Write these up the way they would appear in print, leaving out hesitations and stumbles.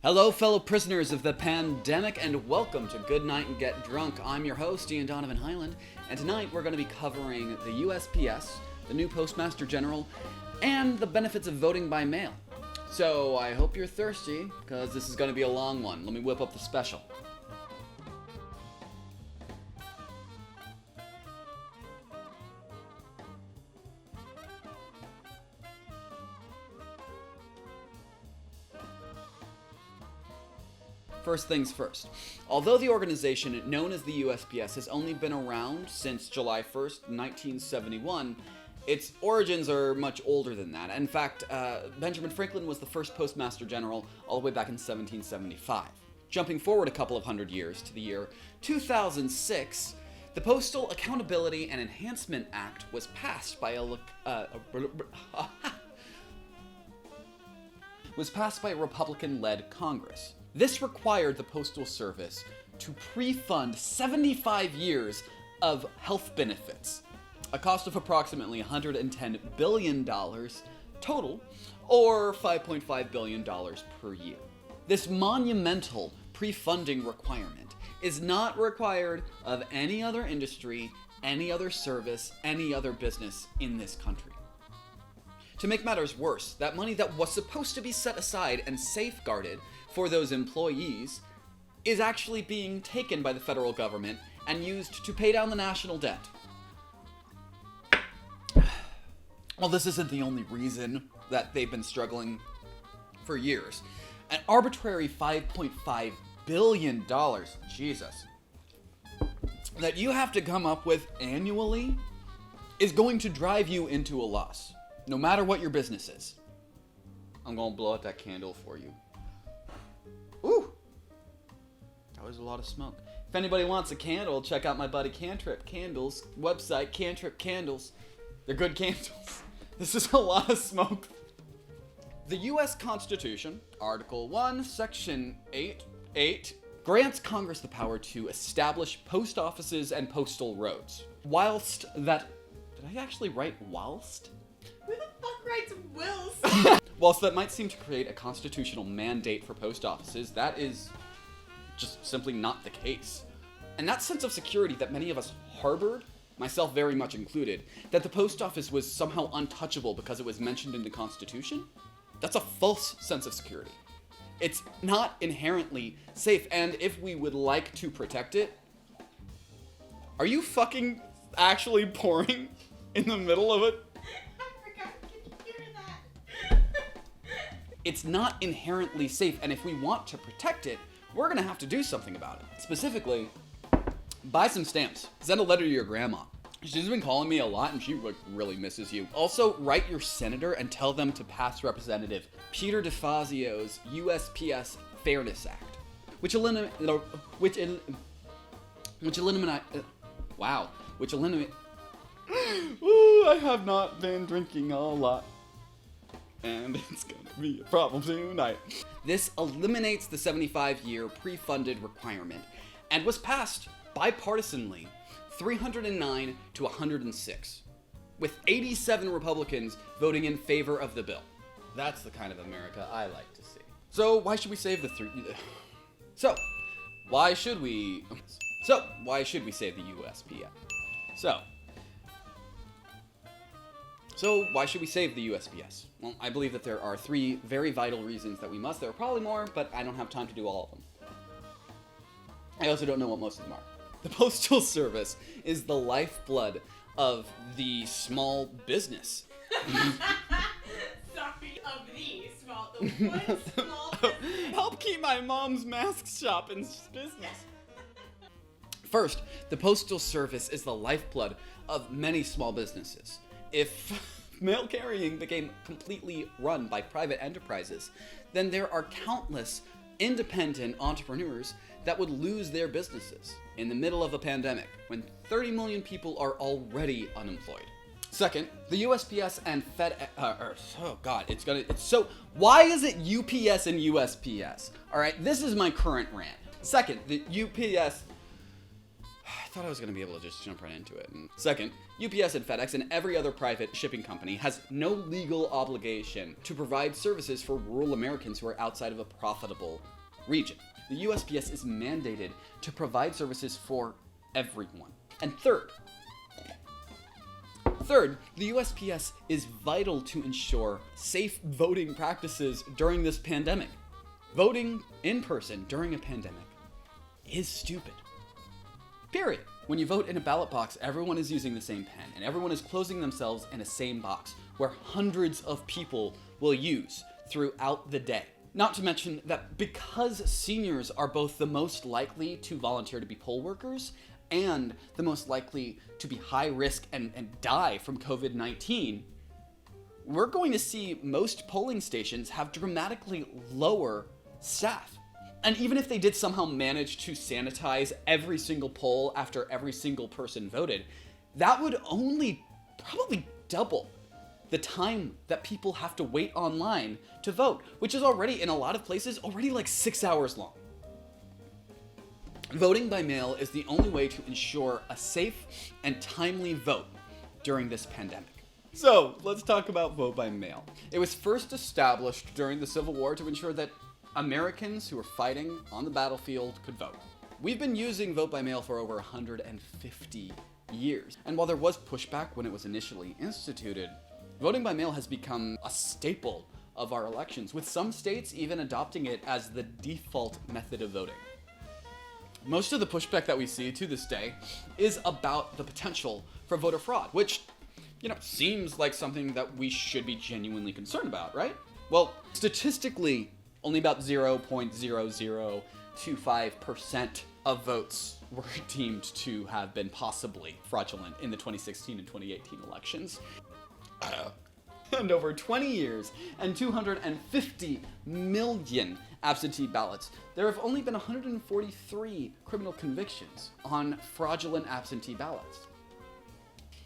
Hello, fellow prisoners of the pandemic, and welcome to Good Night and Get Drunk. I'm your host, Ian Donovan Highland, and tonight we're going to be covering the USPS, the new Postmaster General, and the benefits of voting by mail. So I hope you're thirsty, because this is going to be a long one. Let me whip up the special. First things first. Although the organization known as the USPS has only been around since July 1st, 1971, its origins are much older than that. In fact, Benjamin Franklin was the first Postmaster General all the way back in 1775. Jumping forward a couple of hundred years to the year 2006, the Postal Accountability and Enhancement Act was passed by a Republican-led Congress. This required the Postal Service to pre-fund 75 years of health benefits, a cost of approximately $110 billion total, or $5.5 billion per year. This monumental pre-funding requirement is not required of any other industry, any other service, any other business in this country. To make matters worse, that money that was supposed to be set aside and safeguarded for those employees is actually being taken by the federal government and used to pay down the national debt. Well, this isn't the only reason that they've been struggling for years. An arbitrary $5.5 billion, Jesus, that you have to come up with annually is going to drive you into a loss, no matter what your business is. I'm gonna blow out that candle for you. Ooh, that was a lot of smoke. If anybody wants a candle, check out my buddy Cantrip Candles website, Cantrip Candles. They're good candles. This is a lot of smoke. The U.S. Constitution, Article 1, Section 8, grants Congress the power to establish post offices and postal roads. Whilst that... Did I actually write whilst? Who the fuck writes wills? Whilst that might seem to create a constitutional mandate for post offices, that is just simply not the case. And that sense of security that many of us harbored, myself very much included, that the post office was somehow untouchable because it was mentioned in the Constitution, that's a false sense of security. It's not inherently safe, and if we would like to protect it... Are you fucking actually pouring in the middle of it? It's not inherently safe, and if we want to protect it, we're gonna have to do something about it. Specifically, buy some stamps. Send a letter to your grandma. She's been calling me a lot, and she really misses you. Also, write your senator and tell them to pass Representative Peter DeFazio's USPS Fairness Act, which eliminate. Ooh, I have not been drinking a lot, and it's gonna be a problem tonight. This eliminates the 75-year pre-funded requirement and was passed bipartisanly 309 to 106, with 87 Republicans voting in favor of the bill. That's the kind of America I like to see. So why should we save the why should we save the USPS? So why should we save the USPS? Well, I believe that there are three very vital reasons that we must. There are probably more, but I don't have time to do all of them. I also don't know what most of them are. The Postal Service is the lifeblood of the small business. Sorry, of the small, the one small business. Help keep my mom's mask shop in business. First, the Postal Service is the lifeblood of many small businesses. If mail carrying became completely run by private enterprises, then there are countless independent entrepreneurs that would lose their businesses in the middle of a pandemic when 30 million people are already unemployed. Second, the USPS and why is it UPS and USPS? All right, this is my current rant. Second, the UPS I thought I was going to be able to just jump right into it. And second, UPS and FedEx and every other private shipping company has no legal obligation to provide services for rural Americans who are outside of a profitable region. The USPS is mandated to provide services for everyone. And third, the USPS is vital to ensure safe voting practices during this pandemic. Voting in person during a pandemic is stupid. Period. When you vote in a ballot box, everyone is using the same pen, and everyone is closing themselves in a same box, where hundreds of people will use throughout the day. Not to mention that because seniors are both the most likely to volunteer to be poll workers and the most likely to be high risk and die from COVID-19, we're going to see most polling stations have dramatically lower staff. And even if they did somehow manage to sanitize every single poll after every single person voted, that would only probably double the time that people have to wait online to vote, which is already, in a lot of places, already like 6 hours long. Voting by mail is the only way to ensure a safe and timely vote during this pandemic. So, let's talk about vote by mail. It was first established during the Civil War to ensure that Americans who were fighting on the battlefield could vote. We've been using vote by mail for over 150 years. And while there was pushback when it was initially instituted, voting by mail has become a staple of our elections, with some states even adopting it as the default method of voting. Most of the pushback that we see to this day is about the potential for voter fraud, which, seems like something that we should be genuinely concerned about, right? Well, statistically, only about 0.0025% of votes were deemed to have been possibly fraudulent in the 2016 and 2018 elections. And over 20 years and 250 million absentee ballots, there have only been 143 criminal convictions on fraudulent absentee ballots.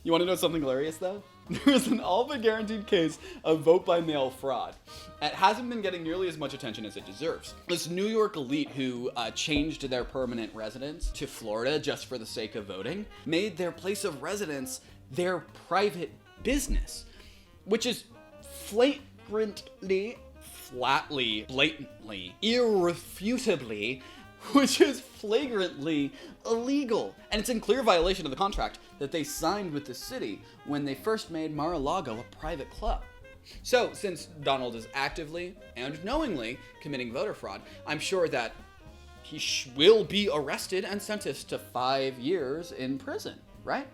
You want to know something hilarious, though? There is an all but guaranteed case of vote-by-mail fraud. It hasn't been getting nearly as much attention as it deserves. This New York elite who changed their permanent residence to Florida just for the sake of voting made their place of residence their private business, which is blatantly, irrefutably, which is flagrantly illegal. And it's in clear violation of the contract that they signed with the city when they first made Mar-a-Lago a private club. So, since Donald is actively and knowingly committing voter fraud, I'm sure that he will be arrested and sentenced to 5 years in prison, right?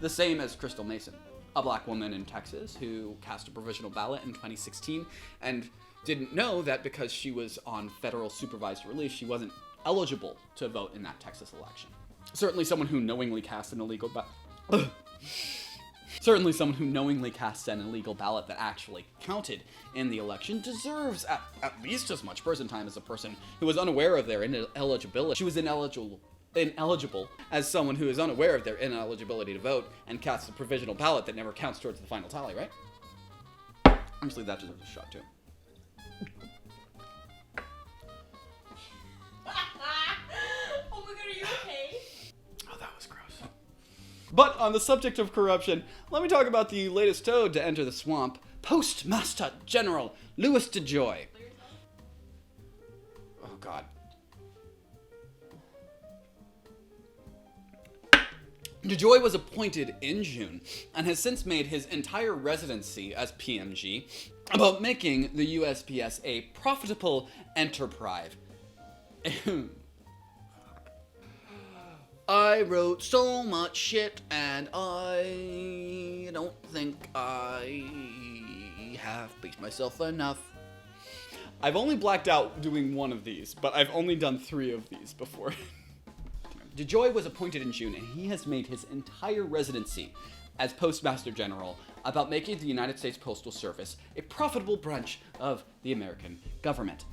The same as Crystal Mason, a black woman in Texas who cast a provisional ballot in 2016 and didn't know that because she was on federal supervised release, she wasn't eligible to vote in that Texas election. Certainly someone who knowingly cast an illegal ballot that actually counted in the election deserves at least as much prison time as a person who was unaware of their ineligibility. She was ineligible as someone who is unaware of their ineligibility to vote and casts a provisional ballot that never counts towards the final tally, right? Honestly, that deserves a shot too. Oh my god, are you okay? Oh, that was gross. But on the subject of corruption, let me talk about the latest toad to enter the swamp, Postmaster General Louis DeJoy. Oh god. DeJoy was appointed in June and has since made his entire residency as PMG about making the USPS a profitable enterprise. I wrote so much shit and I don't think I have pleased myself enough. I've only blacked out doing one of these, but I've only done 3 of these before. DeJoy was appointed in June, and he has made his entire residency as Postmaster General about making the United States Postal Service a profitable branch of the American government.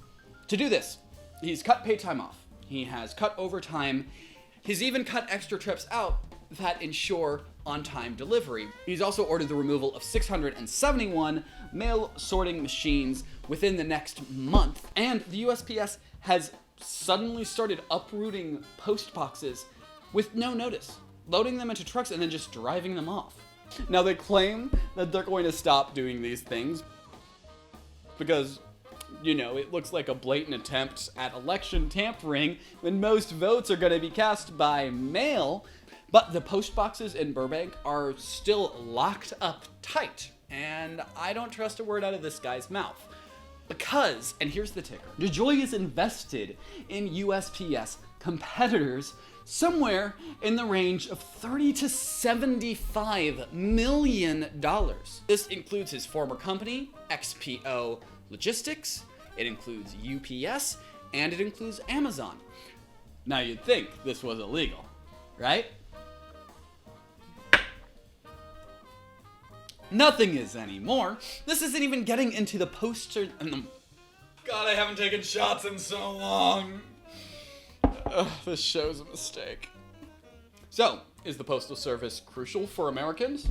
To do this, he's cut paid time off, he has cut overtime, he's even cut extra trips out that ensure on-time delivery. He's also ordered the removal of 671 mail sorting machines within the next month, and the USPS has suddenly started uprooting post boxes with no notice, loading them into trucks and then just driving them off. Now they claim that they're going to stop doing these things because, you know, it looks like a blatant attempt at election tampering when most votes are going to be cast by mail, but the post boxes in Burbank are still locked up tight, and I don't trust a word out of this guy's mouth. Because, and here's the ticker, DeJoy is invested in USPS competitors somewhere in the range of $30 to $75 million. This includes his former company, XPO Logistics, it includes UPS, and it includes Amazon. Now you'd think this was illegal, right? Nothing is anymore. This isn't even getting into the poster. God, I haven't taken shots in so long. This show's a mistake. So, is the Postal Service crucial for Americans?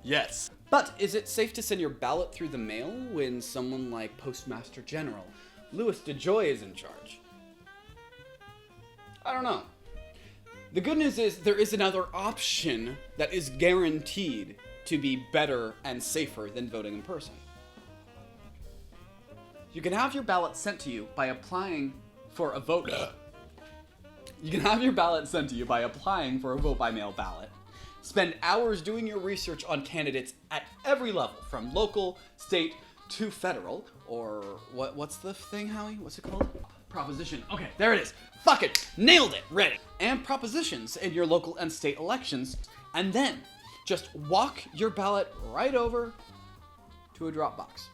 Yes. But is it safe to send your ballot through the mail when someone like Postmaster General Louis DeJoy is in charge? I don't know. The good news is there is another option that is guaranteed to be better and safer than voting in person. You can have your ballot sent to you by applying for a vote. You can have your ballot sent to you by applying for a vote by mail ballot. Spend hours doing your research on candidates at every level, from local, state, to federal, or what's the thing, Howie? What's it called? Proposition. Okay, there it is. Fuck it. Nailed it. Read it. And propositions in your local and state elections, and then just walk your ballot right over to a drop box.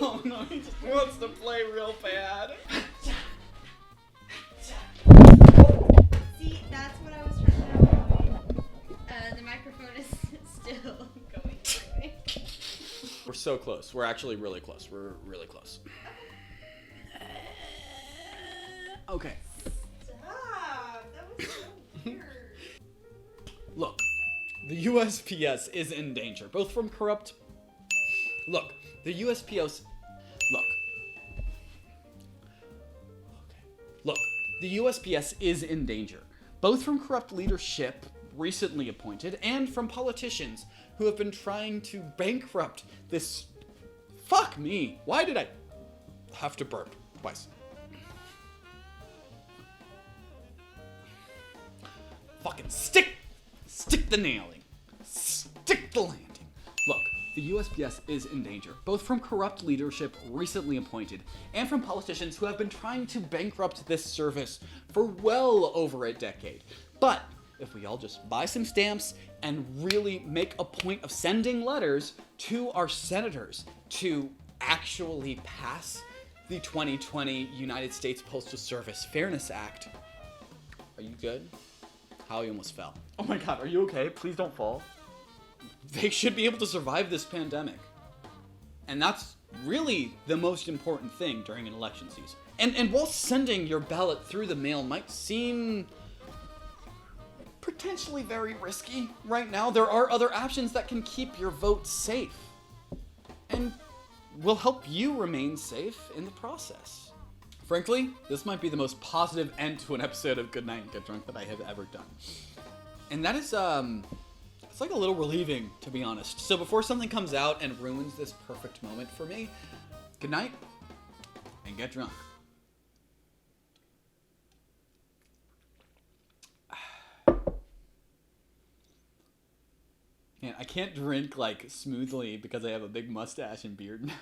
Oh no, he just wants to play real bad. See, that's what I was trying to avoid. The microphone is still going away. We're so close. We're actually really close. We're really close. Okay. Stop! That was so weird. Look, the USPS is in danger, both from corrupt... Look, the USPS... Look, the USPS is in danger, both from corrupt leadership recently appointed and from politicians who have been trying to bankrupt this... Fuck me! Why did I have to burp twice? Fucking stick the nailing. Stick the landing. Look, the USPS is in danger, both from corrupt leadership recently appointed and from politicians who have been trying to bankrupt this service for well over a decade. But if we all just buy some stamps and really make a point of sending letters to our senators to actually pass the 2020 United States Postal Service Fairness Act. Are you good? Howie almost fell. Oh my god, are you okay? Please don't fall. They should be able to survive this pandemic. And that's really the most important thing during an election season. And while sending your ballot through the mail might seem potentially very risky right now, there are other options that can keep your vote safe and will help you remain safe in the process. Frankly, this might be the most positive end to an episode of Good Night and Get Drunk that I have ever done. And that is, it's like a little relieving, to be honest. So before something comes out and ruins this perfect moment for me, good night and get drunk. Man, I can't drink like smoothly because I have a big mustache and beard now.